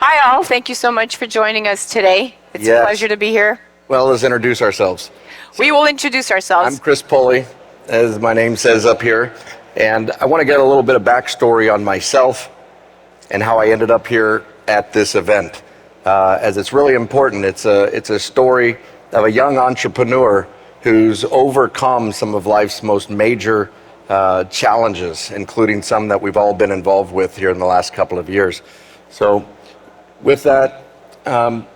Hi all, thank you so much for joining us today. It's a pleasure to be here. Well, let's introduce ourselves. We will introduce ourselves. I'm Chris puqI, as my name says up here, and I want to get a little bit of backstory on myself and how I ended up here at this event, as it's really important. It's a story of a young entrepreneur who's overcome some of life's most major challenges, including some that we've all been involved with here in the last couple of years. So with that,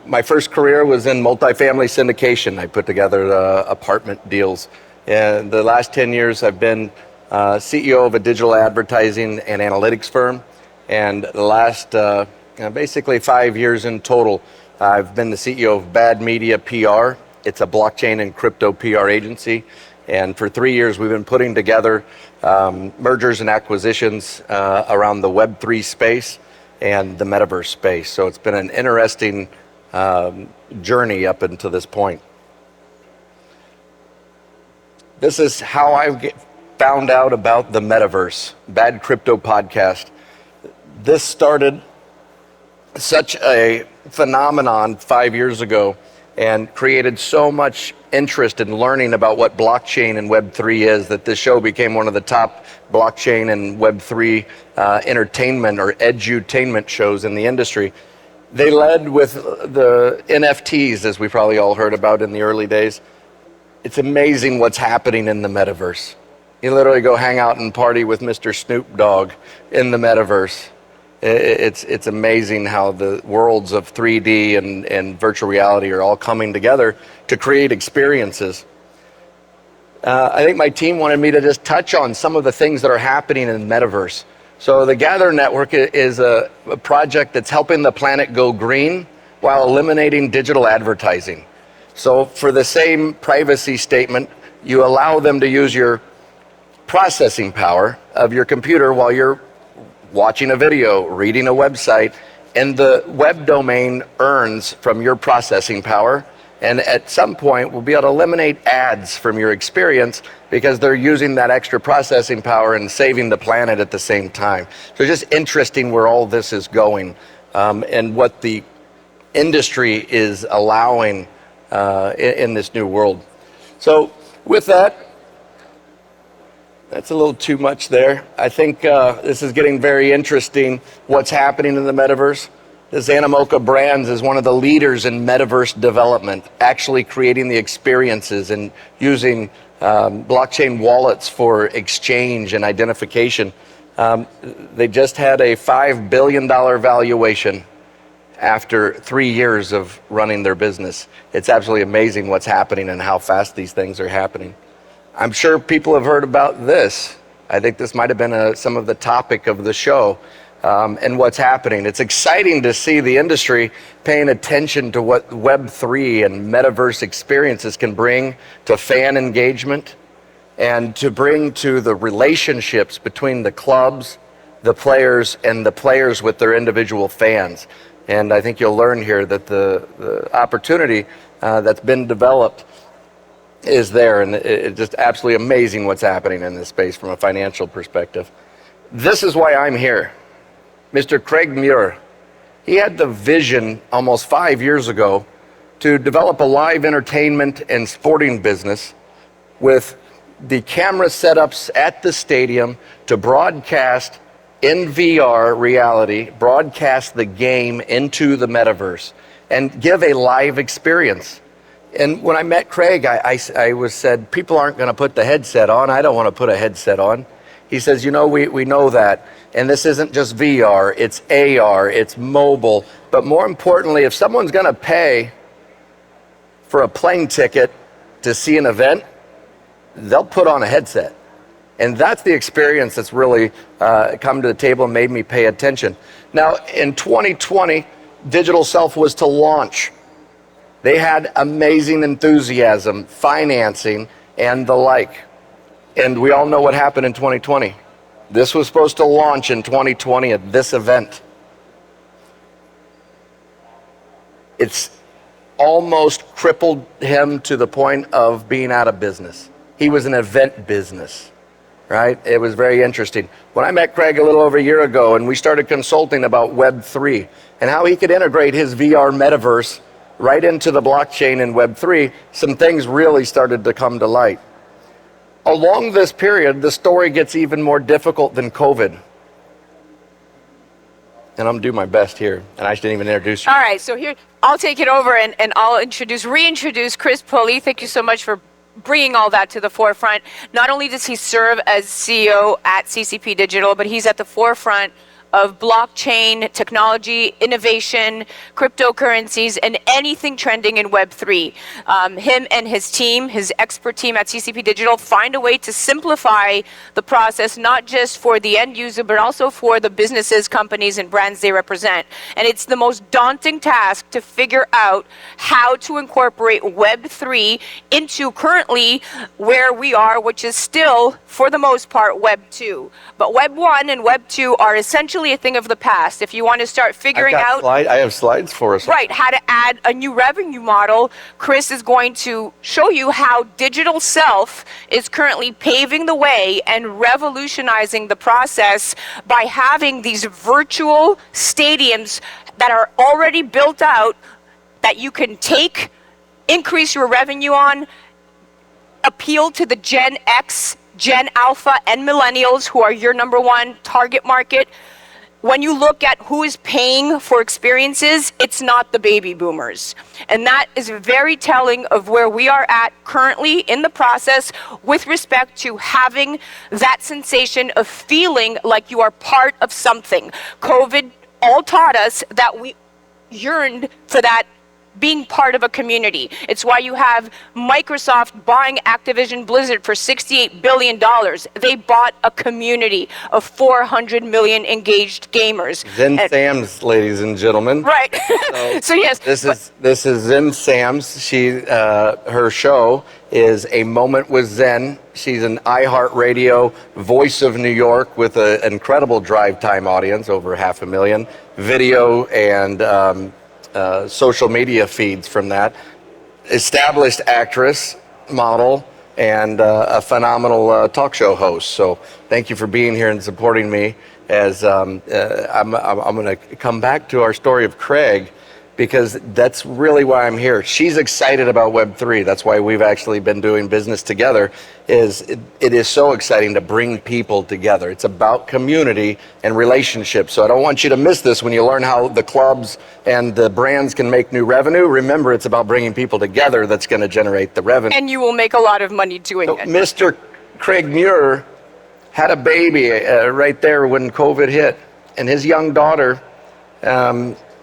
my first career was in multifamily syndication. I put together apartment deals. And the last 10 years, I've been CEO of a digital advertising and analytics firm. And the last basically 5 years in total, I've been the CEO of Bad Media PR. It's a blockchain and crypto PR agency. And for 3 years, we've been putting together mergers and acquisitions around the Web3 space and the metaverse space. So it's been an interesting journey up until this point. This is how I found out about the metaverse, Bad Crypto Podcast. This started such a phenomenon 5 years ago and created so much interest in learning about what blockchain and Web3 is that this show became one of the top blockchain and Web3 entertainment or edutainment shows in the industry. They led with the NFTs, as we probably all heard about in the early days. It's amazing what's happening in the metaverse. You literally go hang out and party with Mr. Snoop Dogg in the metaverse. It's amazing how the worlds of 3D and virtual reality are all coming together to create experiences. I think my team wanted me to just touch on some of the things that are happening in the metaverse. So the Gather Network is a project that's helping the planet go green while eliminating digital advertising. So for the same privacy statement, you allow them to use your processing power of your computer while you're watching a video, reading a website, and the web domain earns from your processing power. And at some point, we'll be able to eliminate ads from your experience because they're using that extra processing power and saving the planet at the same time. So it's just interesting where all this is going and what the industry is allowing in this new world. So with that, that's a little too much there. I think this is getting very interesting, what's happening in the metaverse. This Animoca Brands is one of the leaders in metaverse development, actually creating the experiences and using blockchain wallets for exchange and identification. They just had a $5 billion valuation after 3 years of running their business. It's absolutely amazing what's happening and how fast these things are happening. I'm sure people have heard about this. I think this might have been some of the topic of the show and what's happening. It's exciting to see the industry paying attention to what Web3 and metaverse experiences can bring to fan engagement and to bring to the relationships between the clubs, the players, and the players with their individual fans. And I think you'll learn here that the opportunity that's been developed is there, and it's just absolutely amazing what's happening in this space from a financial perspective. This is why I'm here. Mr. Craig Muir, he had the vision almost 5 years ago to develop a live entertainment and sporting business with the camera setups at the stadium to broadcast in VR reality, broadcast the game into the metaverse and give a live experience. And when I met Craig, I was said, people aren't going to put the headset on. I don't want to put a headset on. He says, you know, we know that. And this isn't just VR, it's AR, it's mobile. But more importantly, if someone's going to pay for a plane ticket to see an event, they'll put on a headset. And that's the experience that's really come to the table and made me pay attention. Now, in 2020, DigitalSelf was to launch. They had amazing enthusiasm, financing, and the like. And we all know what happened in 2020. This was supposed to launch in 2020 at this event. It's almost crippled him to the point of being out of business. He was an event business. right? It was very interesting. When I met Craig a little over a year ago and we started consulting about Web3 and how he could integrate his VR metaverse right into the blockchain in Web3, some things really started to come to light. Along this period, the story gets even more difficult than COVID. And I'm doing my best here, and I didn't even introduce you. All right, so here, I'll take it over and I'll reintroduce Chris PuqI. Thank you so much for bringing all that to the forefront. Not only does he serve as CEO at CCP Digital, but he's at the forefront of blockchain technology, innovation, cryptocurrencies, and anything trending in Web3. Him and his team, his expert team at CCP Digital, find a way to simplify the process, not just for the end user, but also for the businesses, companies, and brands they represent. And it's the most daunting task to figure out how to incorporate Web3 into currently where we are, which is still, for the most part, Web 2. But Web 1 and Web 2 are essentially a thing of the past. If you want to start figuring out... I have slides for us. Right, how to add a new revenue model, Chris is going to show you how DigitalSelf is currently paving the way and revolutionizing the process by having these virtual stadiums that are already built out that you can take, increase your revenue on, appeal to the Gen X, Gen Alpha, and Millennials, who are your number one target market. When you look at who is paying for experiences, it's not the baby boomers. And that is very telling of where we are at currently in the process with respect to having that sensation of feeling like you are part of something. COVID all taught us that we yearned for that being part of a community. It's why you have Microsoft buying Activision Blizzard for $68 billion. They bought a community of 400 million engaged gamers. Zen Sam's, ladies and gentlemen. Right. So yes. This is Zen Sam's. Her show is A Moment with Zen. She's an iHeartRadio voice of New York with an incredible drive time audience, over 500,000 video and social media feeds from that. Established actress, model, and a phenomenal talk show host. So thank you for being here and supporting me as I'm going to come back to our story of Craig, because that's really why I'm here. She's excited about Web3. That's why we've actually been doing business together. It is so exciting to bring people together. It's about community and relationships. So I don't want you to miss this when you learn how the clubs and the brands can make new revenue. Remember, it's about bringing people together that's going to generate the revenue. And you will make a lot of money doing it. Mr. Craig Muir had a baby right there when COVID hit, and his young daughter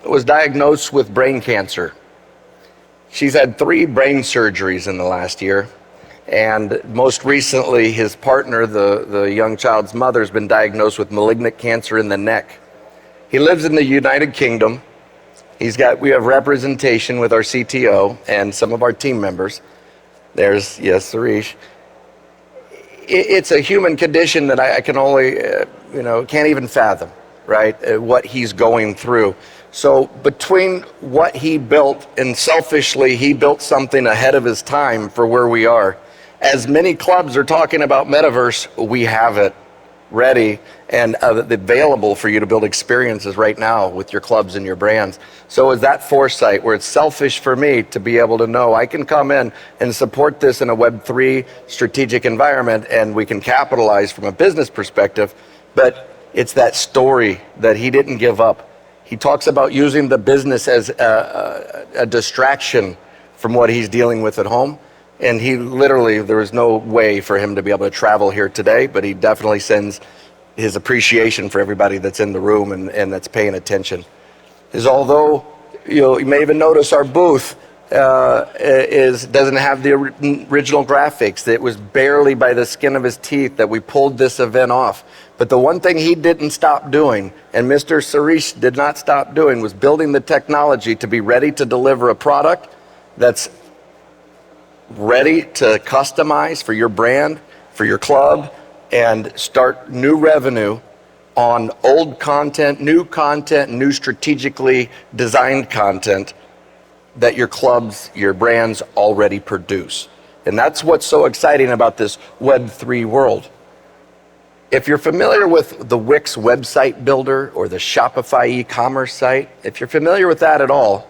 was diagnosed with brain cancer. She's had 3 brain surgeries in the last year, and most recently his partner, the young child's mother, has been diagnosed with malignant cancer in the neck. He lives in the United Kingdom. We have representation with our CTO and some of our team members. There's, yes, Suresh. It's a human condition that I can only, can't even fathom, right? What he's going through. So between what he built and selfishly, he built something ahead of his time for where we are. As many clubs are talking about metaverse, we have it ready and available for you to build experiences right now with your clubs and your brands. So is that foresight where it's selfish for me to be able to know I can come in and support this in a Web3 strategic environment, and we can capitalize from a business perspective, but it's that story that he didn't give up. He talks about using the business as a distraction from what he's dealing with at home. And he literally, there was no way for him to be able to travel here today, but he definitely sends his appreciation for everybody that's in the room and that's paying attention. Although, you may even notice our booth doesn't have the original graphics. It was barely by the skin of his teeth that we pulled this event off. But the one thing he didn't stop doing, and Mr. Suresh did not stop doing, was building the technology to be ready to deliver a product that's ready to customize for your brand, for your club, and start new revenue on old content, new strategically designed content that your clubs, your brands already produce. And that's what's so exciting about this Web3 world. If you're familiar with the Wix website builder or the Shopify e-commerce site, if you're familiar with that at all,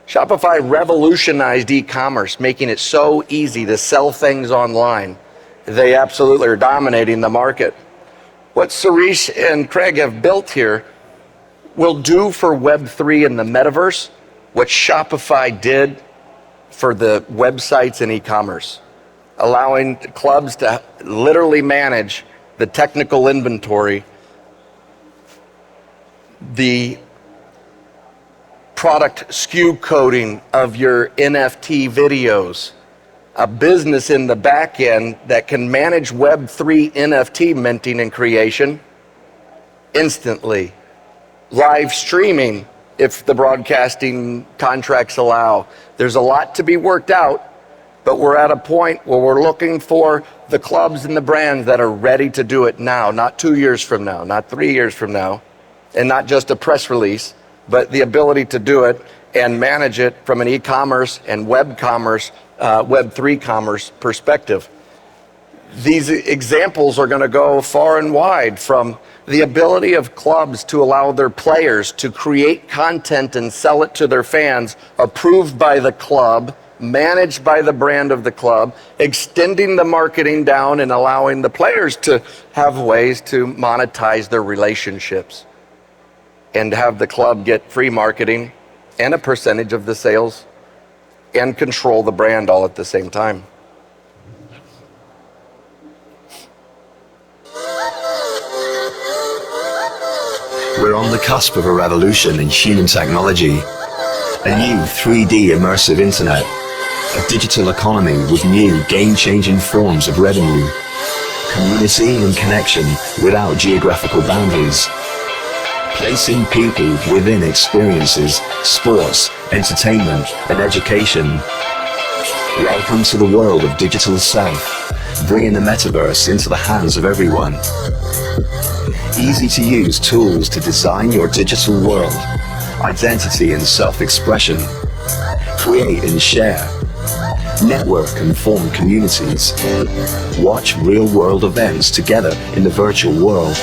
Shopify revolutionized e-commerce, making it so easy to sell things online. They absolutely are dominating the market. What Suresh and Craig have built here will do for Web3 and the metaverse what Shopify did for the websites and e-commerce, allowing clubs to literally manage the technical inventory, the product SKU coding of your NFT videos, a business in the back end that can manage Web3 NFT minting and creation instantly, live streaming if the broadcasting contracts allow. There's a lot to be worked out, but we're at a point where we're looking for the clubs and the brands that are ready to do it now, not 2 years from now, not 3 years from now, and not just a press release, but the ability to do it and manage it from an e-commerce and web commerce, Web3 commerce perspective. These examples are going to go far and wide, from the ability of clubs to allow their players to create content and sell it to their fans, approved by the club, managed by the brand of the club, extending the marketing down and allowing the players to have ways to monetize their relationships and have the club get free marketing and a percentage of the sales and control the brand all at the same time. We're on the cusp of a revolution in human technology, a new 3D immersive internet, a digital economy with new game-changing forms of revenue, community and connection without geographical boundaries, placing people within experiences, sports, entertainment, and education. Welcome to the world of DigitalSelf, bringing the metaverse into the hands of everyone. Easy-to-use tools to design your digital world, identity and self-expression, create and share, network and form communities, watch real-world events together in the virtual world.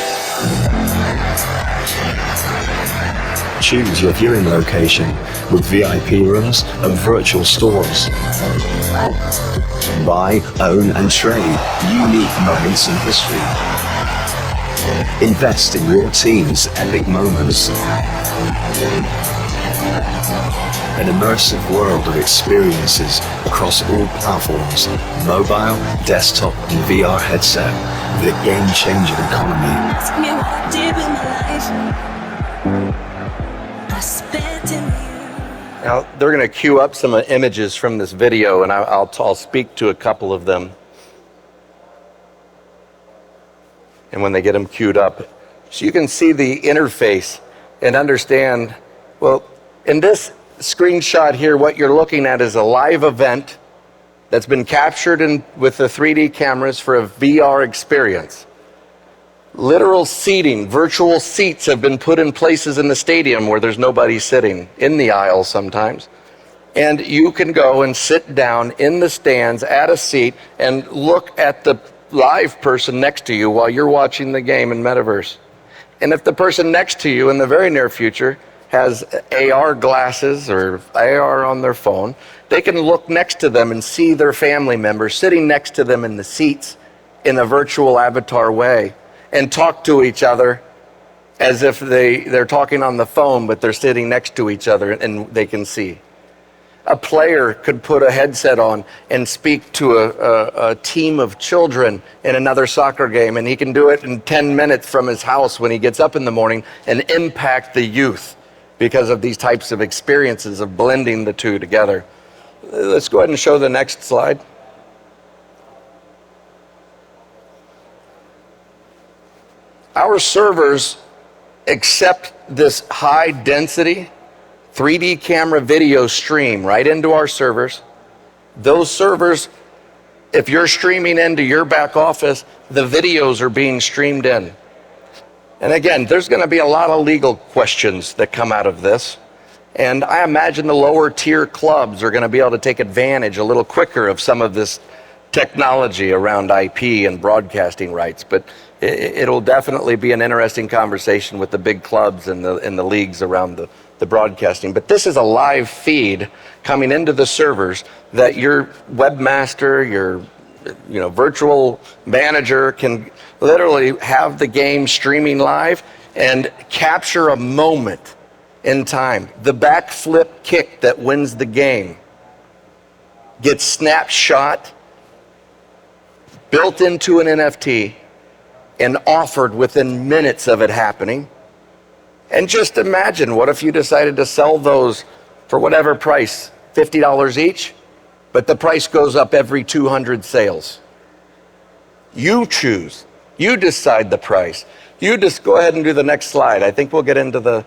Choose your viewing location with VIP rooms and virtual stores. Buy, own and trade unique moments in history. Invest in your team's epic moments. An immersive world of experiences across all platforms, mobile, desktop and VR headset, with a game-changing economy. Now, they're going to queue up some images from this video, and I'll speak to a couple of them. And when they get them queued up, so you can see the interface and understand, well, in this screenshot here, what you're looking at is a live event that's been captured with the 3D cameras for a VR experience. Literal seating, virtual seats have been put in places in the stadium where there's nobody sitting, in the aisle sometimes. And you can go and sit down in the stands at a seat and look at the live person next to you while you're watching the game in Metaverse. And if the person next to you in the very near future has AR glasses or AR on their phone, they can look next to them and see their family members sitting next to them in the seats in a virtual avatar way and talk to each other as if they're talking on the phone, but they're sitting next to each other and they can see. A player could put a headset on and speak to a team of children in another soccer game, and he can do it in 10 minutes from his house when he gets up in the morning and impact the youth because of these types of experiences of blending the two together. Let's go ahead and show the next slide. Our servers accept this high density 3D camera video stream right into our servers. Those servers, if you're streaming into your back office, the videos are being streamed in. And again, there's going to be a lot of legal questions that come out of this. And I imagine the lower tier clubs are going to be able to take advantage a little quicker of some of this technology around IP and broadcasting rights, but it'll definitely be an interesting conversation with the big clubs and the leagues around the broadcasting. But this is a live feed coming into the servers that your webmaster, your virtual manager can literally have the game streaming live and capture a moment in time. The backflip kick that wins the game gets snapshot, built into an NFT, and offered within minutes of it happening. And just imagine, what if you decided to sell those for whatever price, $50 each, but the price goes up every 200 sales? You choose. You decide the price. You just go ahead and do the next slide. I think we'll get into the...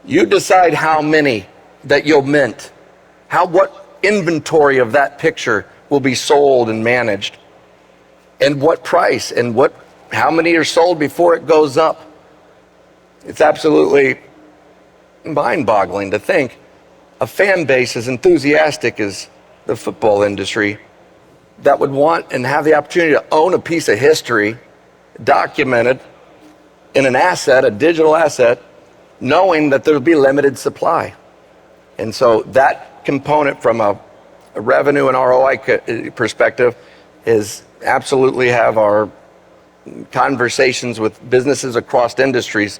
You decide how many that you'll mint. What inventory of that picture will be sold and managed, and what price, and how many are sold before it goes up. It's absolutely mind-boggling to think a fan base as enthusiastic as the football industry that would want and have the opportunity to own a piece of history documented in an asset, a digital asset, knowing that there will be limited supply. And so that component from a revenue and ROI perspective is absolutely have our conversations with businesses across industries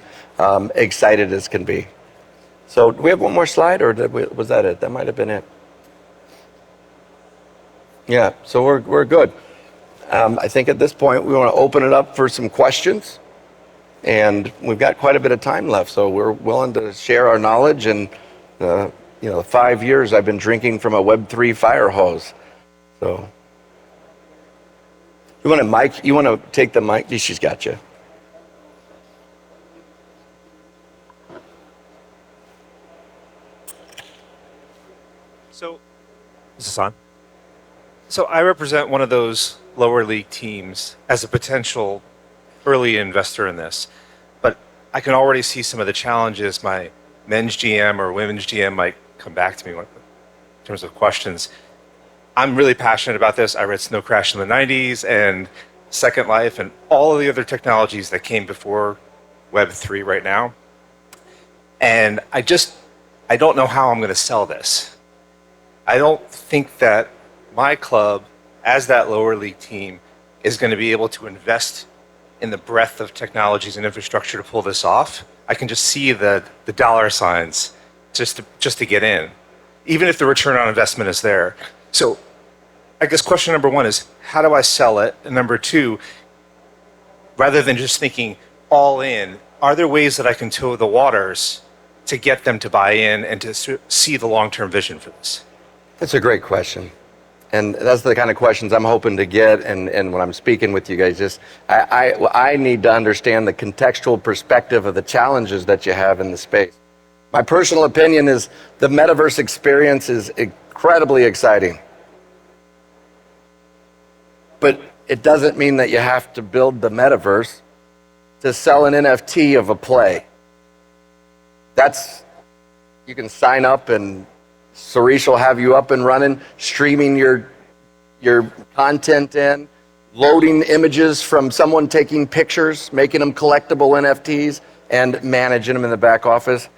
excited as can be. So do we have one more slide, or was that it? That might have been it. Yeah, so we're good. I think at this point we want to open it up for some questions, and we've got quite a bit of time left, so we're willing to share our knowledge. And 5 years I've been drinking from a Web3 fire hose. So you want to take the mic? She's got you. So, is this on? So I represent one of those lower league teams as a potential early investor in this, but I can already see some of the challenges my men's GM or women's GM might come back to me with in terms of questions. I'm really passionate about this. I read Snow Crash in the 90s and Second Life and all of the other technologies that came before Web3 right now. And I don't know how I'm going to sell this. I don't think that my club, as that lower league team, is going to be able to invest in the breadth of technologies and infrastructure to pull this off. I can just see the dollar signs just to get in, even if the return on investment is there. So I guess question number one is, how do I sell it? And number two, rather than just thinking all in, are there ways that I can tow the waters to get them to buy in and to see the long-term vision for this? That's a great question. And that's the kind of questions I'm hoping to get. And when I'm speaking with you guys, I need to understand the contextual perspective of the challenges that you have in the space. My personal opinion is the metaverse experience is incredibly exciting. But it doesn't mean that you have to build the metaverse to sell an NFT of a play. You can sign up and Soccerex will have you up and running, streaming your content in, loading images from someone taking pictures, making them collectible NFTs, and managing them in the back office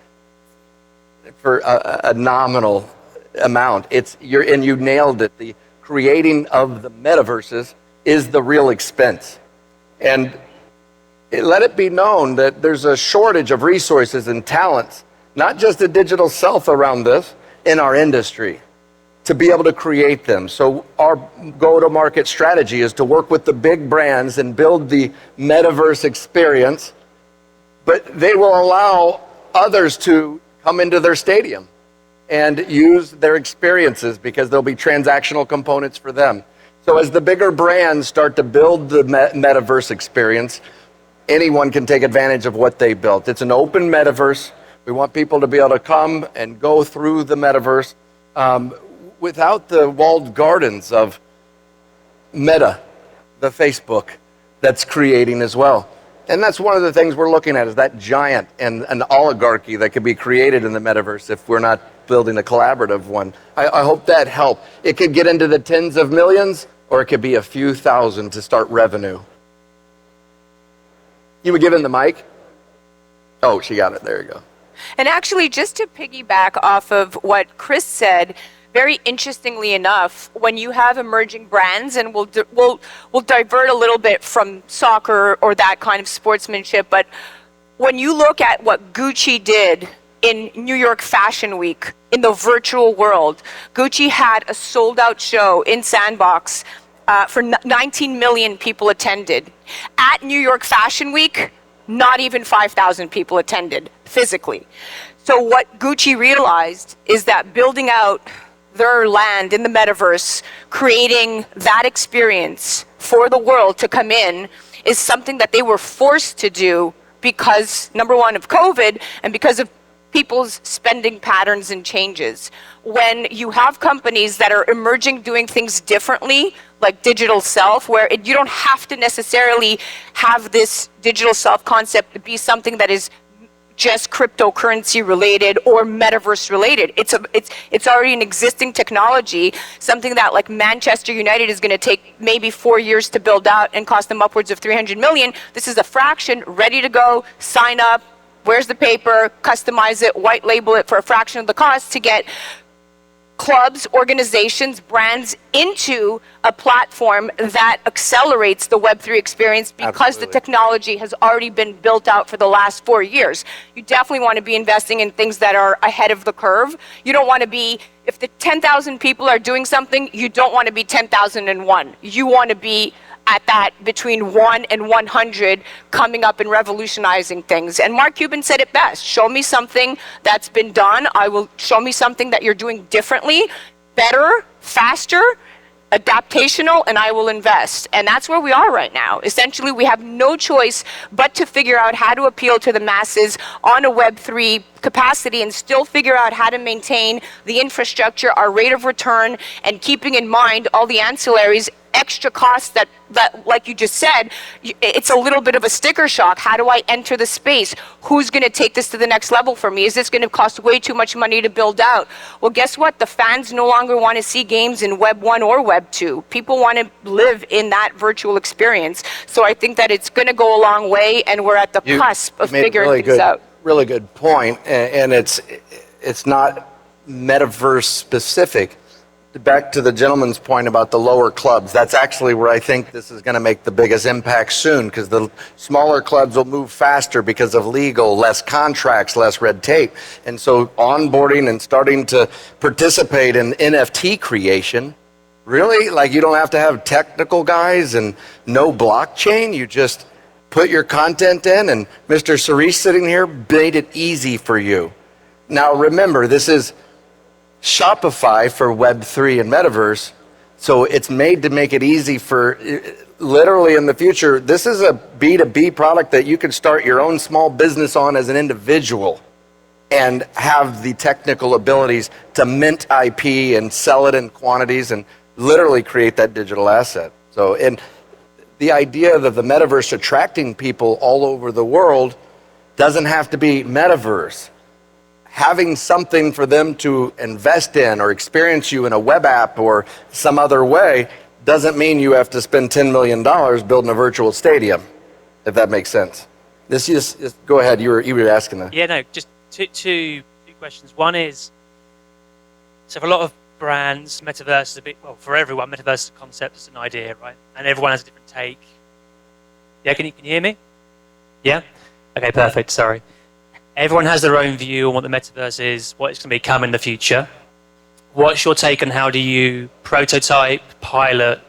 for a nominal amount. You nailed it. The creating of the metaverses is the real expense. And let it be known that there's a shortage of resources and talents, not just a DigitalSelf around this, in our industry to be able to create them. So our go-to-market strategy is to work with the big brands and build the metaverse experience, but they will allow others to come into their stadium and use their experiences because there'll be transactional components for them. So as the bigger brands start to build the metaverse experience, anyone can take advantage of what they built. It's an open metaverse. We want people to be able to come and go through the metaverse without the walled gardens of Meta, the Facebook, that's creating as well. And that's one of the things we're looking at, is that giant and an oligarchy that could be created in the metaverse if we're not building a collaborative one. I hope that helped. It could get into the tens of millions, or it could be a few thousand to start revenue. You were given the mic? Oh, she got it. There you go. And actually, just to piggyback off of what Chris said, very interestingly enough, when you have emerging brands, and we'll divert a little bit from soccer or that kind of sportsmanship, but when you look at what Gucci did in New York Fashion Week in the virtual world, Gucci had a sold-out show in Sandbox for 19 million people attended. At New York Fashion Week, not even 5,000 people attended physically. So what Gucci realized is that building out their land in the metaverse, creating that experience for the world to come in, is something that they were forced to do because, number one, of COVID, and because of people's spending patterns and changes. When you have companies that are emerging doing things differently, like DigitalSelf, where you don't have to necessarily have this DigitalSelf concept to be something that is just cryptocurrency related or metaverse related. It's already an existing technology, something that like Manchester United is going to take maybe 4 years to build out and cost them upwards of 300 million. This is a fraction, ready to go, sign up, where's the paper, customize it, white label it for a fraction of the cost to get clubs, organizations, brands into a platform that accelerates the Web3 experience because Absolutely. the technology has already been built out for the last 4 years. You definitely want to be investing in things that are ahead of the curve. You don't want to be, if the 10,000 people are doing something, you don't want to be 10,001. You want to be at that between 1 and 100 coming up and revolutionizing things. And Mark Cuban said it best. Show me something that's been done. Show me something that you're doing differently, better, faster, adaptational, and I will invest. And that's where we are right now. Essentially, we have no choice but to figure out how to appeal to the masses on a Web3 capacity and still figure out how to maintain the infrastructure, our rate of return, and keeping in mind all the ancillaries, extra costs that, like you just said, it's a little bit of a sticker shock. How do I enter the space? Who's going to take this to the next level for me? Is this going to cost way too much money to build out? Well, guess what? The fans no longer want to see games in Web 1 or Web 2. People want to live in that virtual experience. So I think that it's going to go a long way, and we're at the cusp of figuring things out. Really good point, and it's not metaverse specific. Back to the gentleman's point about the lower clubs, that's actually where I think this is going to make the biggest impact soon, because the smaller clubs will move faster because of legal, less contracts, less red tape. And so onboarding and starting to participate in NFT creation, really, like you don't have to have technical guys and no blockchain. You just put your content in, and Mr. Cerise sitting here made it easy for you. Now remember, this is Shopify for Web3 and Metaverse, so it's made to make it easy for, literally in the future, this is a B2B product that you can start your own small business on as an individual and have the technical abilities to mint IP and sell it in quantities and literally create that digital asset. So, and the idea that the metaverse attracting people all over the world doesn't have to be metaverse. Having something for them to invest in or experience you in a web app or some other way doesn't mean you have to spend $10 million building a virtual stadium, if that makes sense. This is, go ahead, you were asking that. Yeah, no, just two questions. One is, so for a lot of brands, metaverse is a bit, well, for everyone, metaverse is a concept, it's an idea, right? And everyone has a different take. Yeah, can you hear me? Yeah? Okay, perfect, sorry. Everyone has their own view on what the metaverse is, what it's going to become in the future. What's your take on how do you prototype, pilot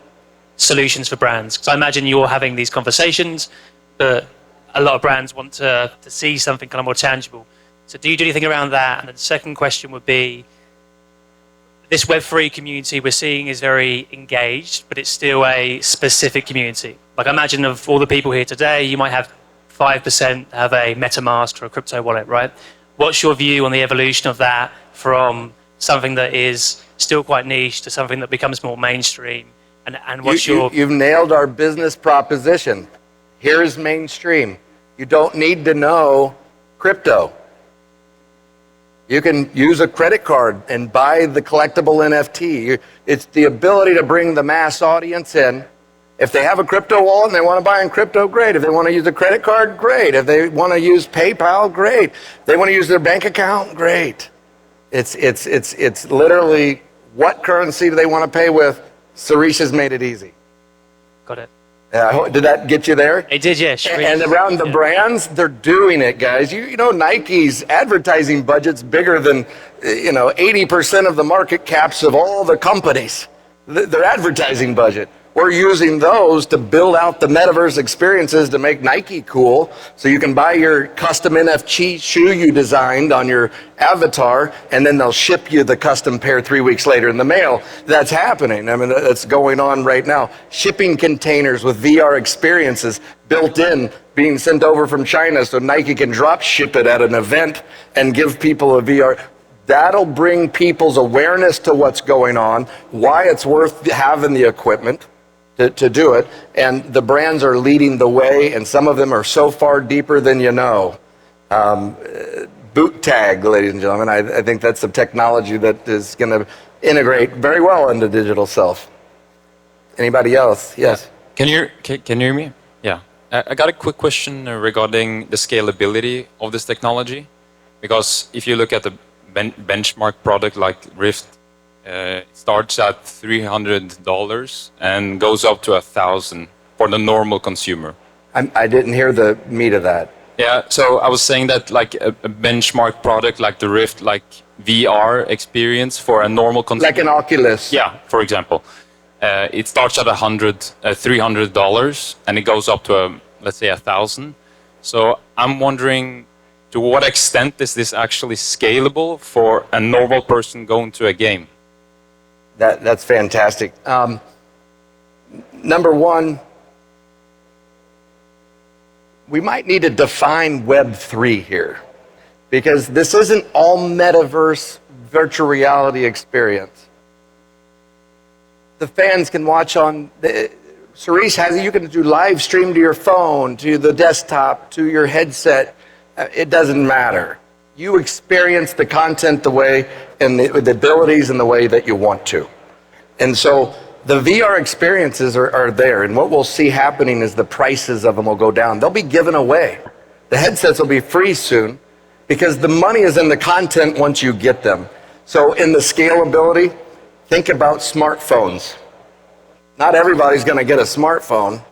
solutions for brands? Because I imagine you're having these conversations, but a lot of brands want to see something kind of more tangible. So do you do anything around that? And then the second question would be, this Web3 community we're seeing is very engaged, but it's still a specific community. Like I imagine of all the people here today, you might have 5% have a MetaMask or a crypto wallet, right? What's your view on the evolution of that from something that is still quite niche to something that becomes more mainstream? And what's You've nailed our business proposition. Here's mainstream. You don't need to know crypto. You can use a credit card and buy the collectible NFT. It's the ability to bring the mass audience in. If they have a crypto wallet and they want to buy in crypto, great. If they want to use a credit card, great. If they want to use PayPal, great. If they want to use their bank account, great. It's literally what currency do they want to pay with? Soccerex has made it easy. Got it. Did that get you there? It did, yes. And around the brands, they're doing it, guys. You know, Nike's advertising budget's bigger than 80% of the market caps of all the companies. Their advertising budget. We're using those to build out the metaverse experiences to make Nike cool, so you can buy your custom NFT shoe you designed on your avatar, and then they'll ship you the custom pair 3 weeks later in the mail. That's happening. I mean, that's going on right now. Shipping containers with VR experiences built in, being sent over from China so Nike can drop ship it at an event and give people a VR. That'll bring people's awareness to what's going on, why it's worth having the equipment to do it, and the brands are leading the way, and some of them are so far deeper than you know. Boot tag, ladies and gentlemen, I think that's the technology that is going to integrate very well into DigitalSelf. Anybody else? Yes. Can you hear me? Yeah. I got a quick question regarding the scalability of this technology, because if you look at the benchmark product like Rift, it starts at $300 and goes up to $1,000 for the normal consumer. I didn't hear the meat of that. Yeah, so I was saying that like a benchmark product like the Rift, like VR experience for a normal consumer. Like an Oculus. Yeah, for example. It starts at $300 and it goes up to, let's say, $1,000. So I'm wondering, to what extent is this actually scalable for a normal person going to a game? That's fantastic. Number one, we might need to define Web3 here, because this isn't all metaverse virtual reality experience. The fans can watch on Soccerex has it. You can do live stream to your phone, to the desktop, to your headset. It doesn't matter. You experience the content the way and the abilities in the way that you want to. And so the VR experiences are there. And what we'll see happening is the prices of them will go down. They'll be given away. The headsets will be free soon because the money is in the content once you get them. So in the scalability, think about smartphones. Not everybody's going to get a smartphone.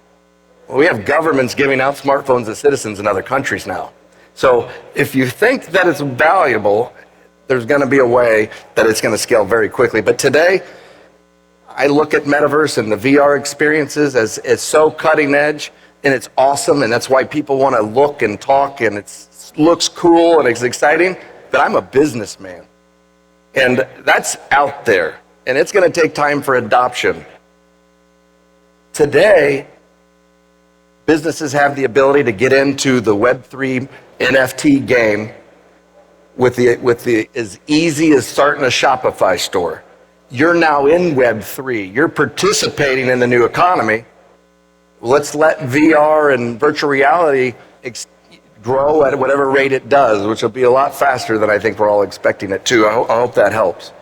Well, we have governments giving out smartphones to citizens in other countries now. So if you think that it's valuable, there's going to be a way that it's going to scale very quickly. But today, I look at metaverse and the VR experiences as so cutting edge, and it's awesome, and that's why people want to look and talk, and it looks cool and it's exciting. But I'm a businessman, and that's out there, and it's going to take time for adoption. Today, businesses have the ability to get into the Web3 NFT game with the as easy as starting a Shopify store. You're now in Web3. You're participating in the new economy. Let's let VR and virtual reality grow at whatever rate it does, which will be a lot faster than I think we're all expecting it to. I hope that helps.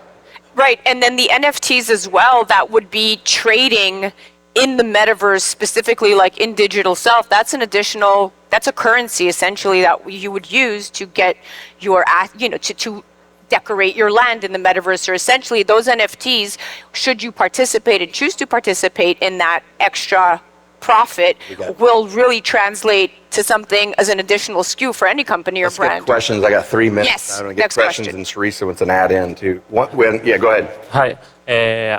Right, and then the NFTs as well, that would be trading in the metaverse, specifically like in DigitalSelf. That's an additional, that's a currency essentially that you would use to get your, to decorate your land in the metaverse. Or essentially those NFTs, should you participate and choose to participate in that extra profit, will really translate to something as an additional SKU for any company or brand. Get questions. I got 3 minutes. Yes, I'm going to get next questions, question. and Teresa wants an add-in too. Yeah, go ahead. Hi.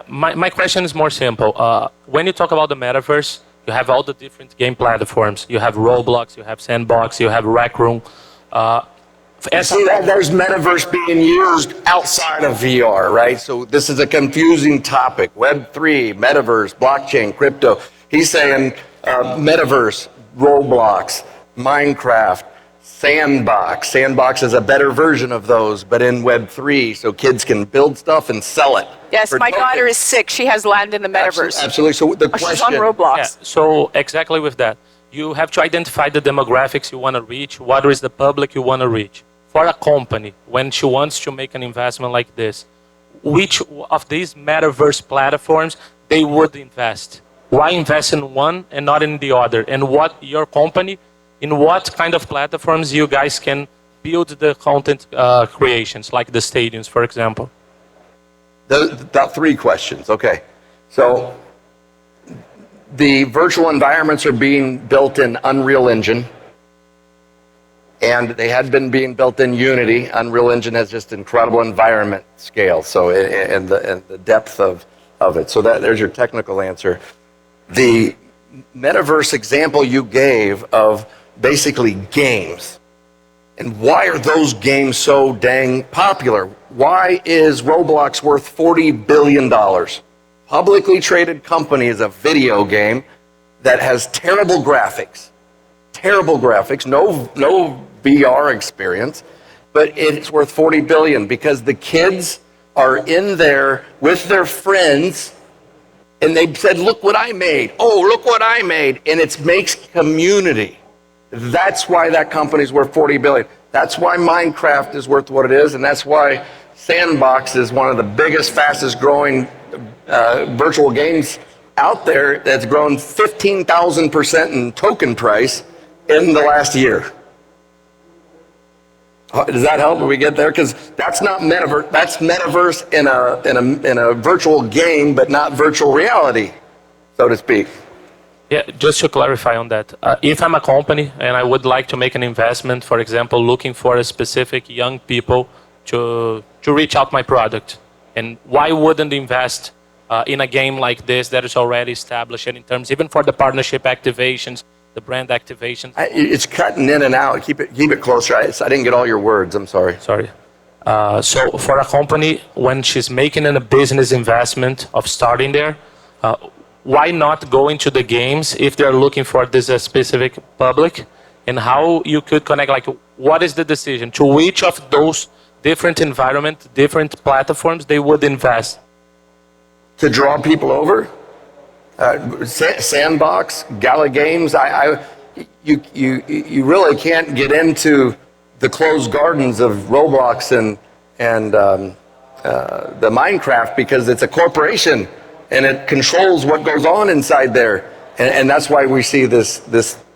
My question is more simple. When you talk about the metaverse, you have all the different game platforms. You have Roblox, you have Sandbox, you have Rec Room. See, there's metaverse being used outside of VR, right? So this is a confusing topic. Web3, metaverse, blockchain, crypto. He's saying metaverse, Roblox, Minecraft, Sandbox. Sandbox is a better version of those, but in Web3, so kids can build stuff and sell it. Yes, my daughter is 6. She has land in the metaverse. Absolutely. So the question. She's on Roblox. Yeah, so exactly with that. You have to identify the demographics you want to reach. What is the public you want to reach? for a company, when she wants to make an investment like this, which of these metaverse platforms they would invest? Why invest in one and not in the other? And what your company, in what kind of platforms you guys can build the content creations, like the stadiums, for example? About 3 questions. Okay. So the virtual environments are being built in Unreal Engine, and they had been being built in Unity. Unreal Engine has just incredible environment scale, so and the depth of it. So there's your technical answer. The metaverse example you gave of basically games, and why are those games so dang popular? Why is Roblox worth $40 billion? Publicly traded company is a video game that has terrible graphics, no VR experience, but it's worth $40 billion because the kids are in there with their friends, and they said, look what I made. Oh, look what I made. And it makes community. That's why that company's worth $40 billion. That's why Minecraft is worth what it is, and that's why Sandbox is one of the biggest, fastest growing virtual games out there, that's grown 15,000% in token price in the last year. Does that help when we get there? Because that's not metaverse. That's metaverse in a virtual game, but not virtual reality, so to speak. Yeah, just to clarify on that, if I'm a company and I would like to make an investment, for example, looking for a specific young people to reach out my product, and why wouldn't invest in a game like this that is already established, and in terms even for the partnership activations, the brand activations? It's cutting in and out. Keep it closer. I didn't get all your words. I'm sorry. Sorry. So for a company, when she's making a business investment of starting there, why not go into the games if they're looking for this specific public? And how you could connect, like, what is the decision to which of those different environments, different platforms they would invest? To draw people over? Sandbox, Gala Games, you really can't get into the closed gardens of Roblox and the Minecraft because it's a corporation and it controls what goes on inside there. And that's why we see this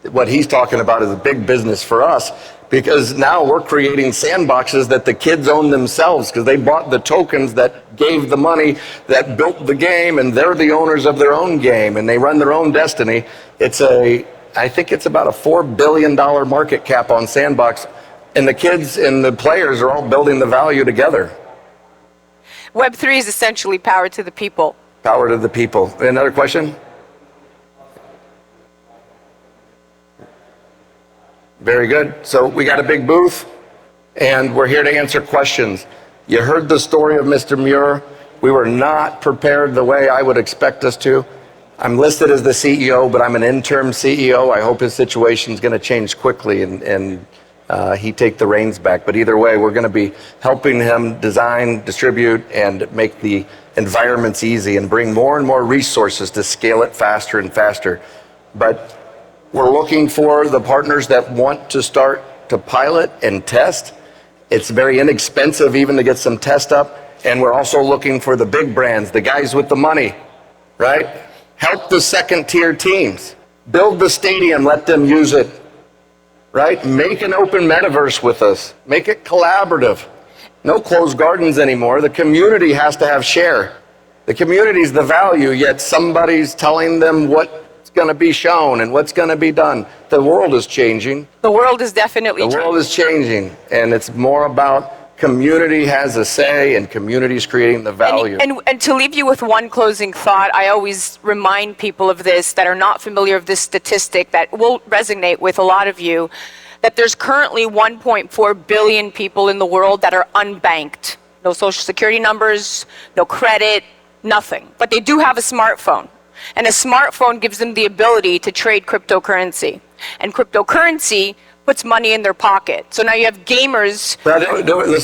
what he's talking about is a big business for us, because now we're creating sandboxes that the kids own themselves because they bought the tokens that gave the money that built the game, and they're the owners of their own game and they run their own destiny. I think it's about a $4 billion market cap on Sandbox, and the kids and the players are all building the value together. Web3 is essentially power to the people. Power to the people. Another question? Very good. So we got a big booth, and we're here to answer questions. You heard the story of Mr. Muir. We were not prepared the way I would expect us to. I'm listed as the CEO, but I'm an interim CEO. I hope his situation is going to change quickly and he take the reins back. But either way, we're going to be helping him design, distribute, and make the environments easy and bring more and more resources to scale it faster and faster. But we're looking for the partners that want to start to pilot and test. It's very inexpensive even to get some test up. And we're also looking for the big brands, the guys with the money, right? Help the second tier teams. Build the stadium, let them use it, right? Make an open metaverse with us. Make it collaborative. No closed gardens anymore. The community has to have share. The community's the value, yet somebody's telling them what's going to be shown and what's going to be done. The world is changing. The world is definitely changing. The world is changing, and it's more about community has a say, and community is creating the value. And to leave you with one closing thought, I always remind people of this that are not familiar with this statistic that will resonate with a lot of you, that there's currently 1.4 billion people in the world that are unbanked. No social security numbers, no credit, nothing. But they do have a smartphone. And a smartphone gives them the ability to trade cryptocurrency. And cryptocurrency puts money in their pocket. So now you have gamers Let's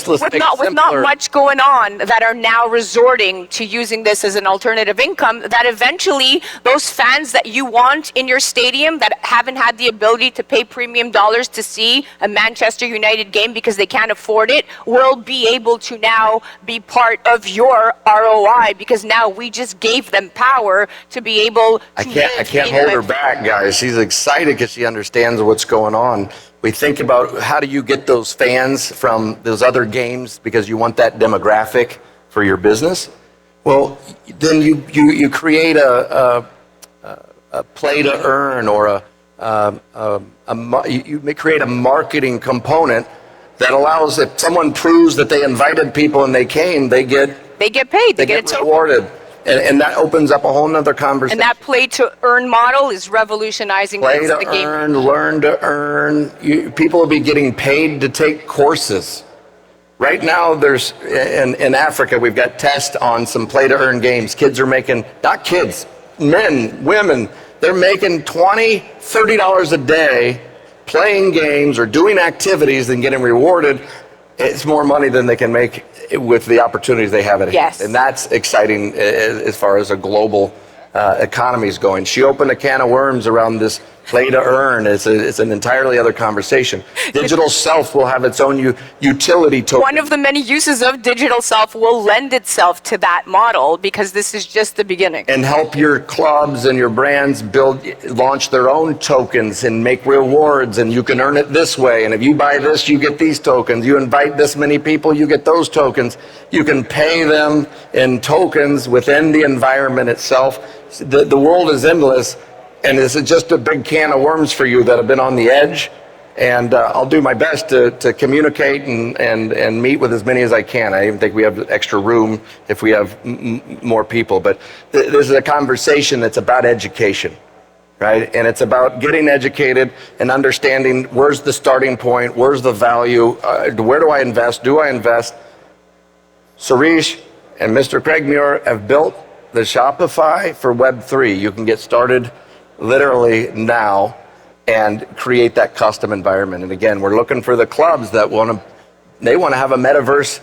with make it not simpler. much going on that are now resorting to using this as an alternative income, that eventually those fans that you want in your stadium that haven't had the ability to pay premium dollars to see a Manchester United game because they can't afford it will be able to now be part of your ROI, because now we just gave them power to be able to I can't hold her back, guys. She's excited because she understands what's going on. We think about how do you get those fans from those other games because you want that demographic for your business. Well, then you create a play to earn, or you may create a marketing component that allows, if someone proves that they invited people and they came, they get paid, they get rewarded. And that opens up a whole nother conversation. And that play to earn model is revolutionizing Play the to game. earn, learn to earn. People will be getting paid to take courses. Right now, there's in Africa, we've got tests on some play to earn games. Kids are making, not kids, men, women, they're making $20, $30 a day playing games or doing activities and getting rewarded. It's more money than they can make with the opportunities they have at hand. Yes. And that's exciting as far as a global economy is going. She opened a can of worms around this play to earn. It's an entirely other conversation. DigitalSelf will have its own utility token. One of the many uses of DigitalSelf will lend itself to that model, because this is just the beginning. And help your clubs and your brands launch their own tokens and make rewards, and you can earn it this way. And if you buy this, you get these tokens. You invite this many people, you get those tokens. You can pay them in tokens within the environment itself. The world is endless, and this is just a big can of worms for you that have been on the edge. And I'll do my best to communicate and meet with as many as I can. I even think we have extra room if we have more people. But this is a conversation that's about education, right? And it's about getting educated and understanding where's the starting point, where's the value, where do I invest, do I invest? Suresh and Mr. Craig Muir have built the Shopify for Web3. You can get started literally now and create that custom environment. And again, we're looking for the clubs that want to have a metaverse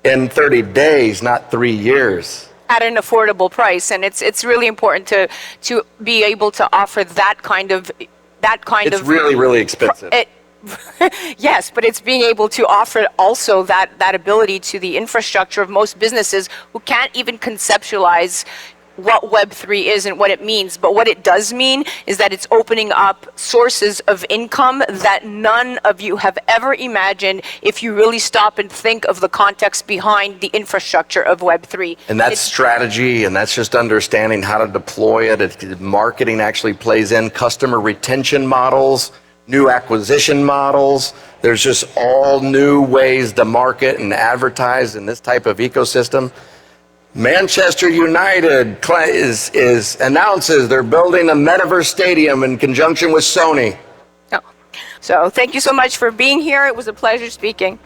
in 30 days, not 3 years. At an affordable price, and it's really important to be able to offer that kind of. It's really, really expensive. Yes, but it's being able to offer also that ability to the infrastructure of most businesses who can't even conceptualize what Web3 is and what it means. But what it does mean is that it's opening up sources of income that none of you have ever imagined if you really stop and think of the context behind the infrastructure of Web3. And that's strategy, and that's just understanding how to deploy it. Marketing actually plays in, customer retention models, new acquisition models. There's just all new ways to market and advertise in this type of ecosystem. Manchester United announces they're building a metaverse stadium in conjunction with Sony. So thank you so much for being here. It was a pleasure speaking.